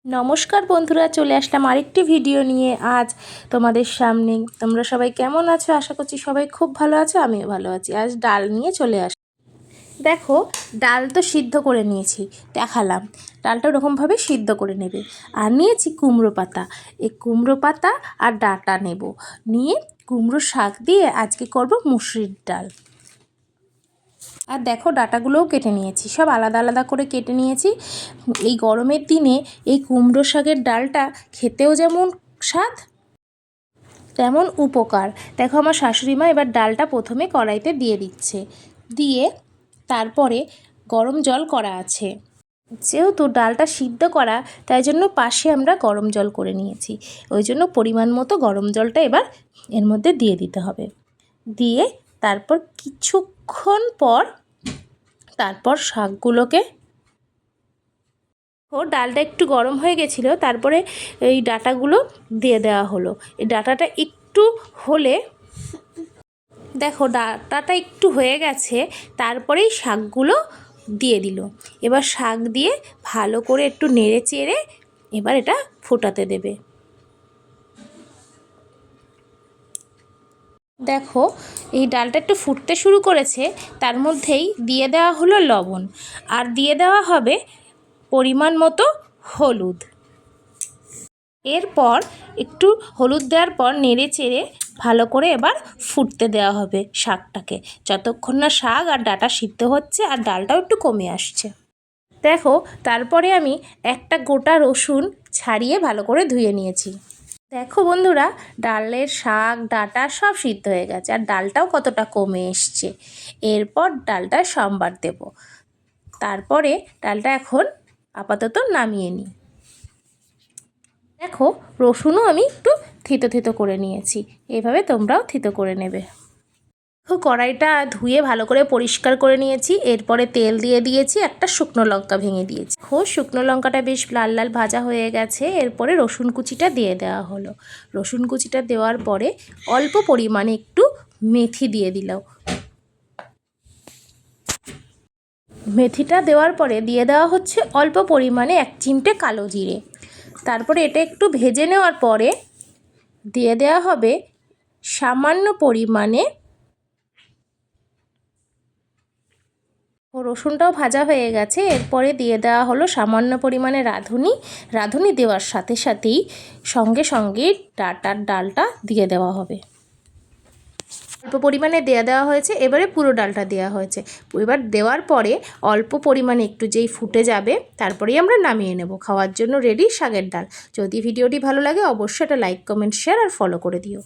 নমস্কার বন্ধুরা, চলে আসলাম আরেকটি ভিডিও নিয়ে। আজ তোমাদের সামনে। তোমরা সবাই কেমন আছো? আশা করছি সবাই খুব ভালো আছো, আমিও ভালো আছি। আজ ডাল নিয়ে চলে আস। দেখো, ডাল তো সিদ্ধ করে নিয়েছি, দেখালাম। ডালটা ওরকমভাবে সিদ্ধ করে নেবে। আর নিয়েছি কুমড়ো পাতা। এই কুমড়ো পাতা আর ডাঁটা নেব, নিয়ে কুমড়ো শাক দিয়ে আজকে করব মুসুরির ডাল। আর দেখো, ডাঁটাগুলোও কেটে নিয়েছি, সব আলাদা আলাদা করে কেটে নিয়েছি। এই গরমের দিনে এই কুমড়ো শাকের ডালটা খেতেও যেমন স্বাদ, তেমন উপকার। দেখো, আমার শাশুড়ি মা এবার ডালটা প্রথমে কড়াইতে দিয়ে দিচ্ছে, দিয়ে তারপরে গরম জল করা আছে। যেহেতু ডালটা সিদ্ধ করা, তাই জন্য পাশে আমরা গরম জল করে নিয়েছি। ওই জন্য পরিমাণ মতো গরম জলটা এবার এর মধ্যে দিয়ে দিতে হবে। দিয়ে তারপর কিছুক্ষণ পর শাকগুলোকে, ডালটা একটু গরম হয়ে গেছিলো, তারপরে এই ডাঁটাগুলো দিয়ে দেওয়া হলো। এই ডাঁটাটা একটু হলে, দেখো ডাঁটাটা একটু হয়ে গেছে, তারপরেই শাকগুলো দিয়ে দিল। এবার শাক দিয়ে ভালো করে একটু নেড়ে চেড়ে এবার এটা ফোটাতে দেবে। দেখো, এই ডালটা একটু ফুটতে শুরু করেছে, তার মধ্যেই দিয়ে দেওয়া হলো লবণ, আর দিয়ে দেওয়া হবে পরিমাণ মতো হলুদ। এরপর একটু হলুদ দেওয়ার পর নেড়ে চেড়ে ভালো করে এবার ফুটতে দেওয়া হবে শাকটাকে, যতক্ষণ না শাক আর ডাঁটা সিদ্ধ হচ্ছে আর ডালটাও একটু কমে আসছে। দেখো, তারপরে আমি একটা গোটা রসুন ছাড়িয়ে ভালো করে ধুয়ে নিয়েছি। দেখো বন্ধুরা, ডালের শাক ডাঁটা সব সিদ্ধ হয়ে গেছে, আর ডালটাও কতটা কমে এসছে। এরপর ডালটা সম্বার দেব। তারপরে ডালটা এখন আপাতত নামিয়ে নিই। দেখো, রসুনও আমি একটু থিতো থিতো করে নিয়েছি, এভাবে তোমরাও থিতো করে নেবে। কড়াইটা ধুয়ে ভালো করে পরিষ্কার করে নিয়েছি। এরপরে তেল দিয়ে দিয়েছি, একটা শুকনো লঙ্কা ভেঙে দিয়েছি। শুকনো লঙ্কাটা বেশ লাল লাল ভাজা হয়ে গেছে। এরপরে রসুন কুচিটা দিয়ে দেওয়া হলো। রসুন কুচিটা দেওয়ার পরে অল্প পরিমাণে একটু মেথি দিয়ে দিল। মেথিটা দেওয়ার পরে দিয়ে দেওয়া হচ্ছে অল্প পরিমাণে 1 চিমটে কালো জিরে। তারপরে এটা একটু ভেজে নেওয়ার পরে দিয়ে দেওয়া হবে সামান্য পরিমাণে, রসুনটাও ভাজা হয়ে গেছে। এরপরে দিয়ে দেওয়া হলো সামান্য পরিমাণে রাঁধুনি দেওয়ার সাথে সাথেই সঙ্গে সঙ্গে ডালটা দিয়ে দেওয়া হবে। অল্প পরিমাণে দেওয়া হয়েছে, এবারে পুরো ডালটা দেওয়া হয়েছে। এবার দেওয়ার পরে অল্প পরিমাণে একটু যেই ফুটে যাবে, তারপরেই আমরা নামিয়ে নেব। খাওয়ার জন্য রেডি শাকের ডাল। যদি ভিডিওটি ভালো লাগে অবশ্যই একটা লাইক, কমেন্ট, শেয়ার আর ফলো করে দিও।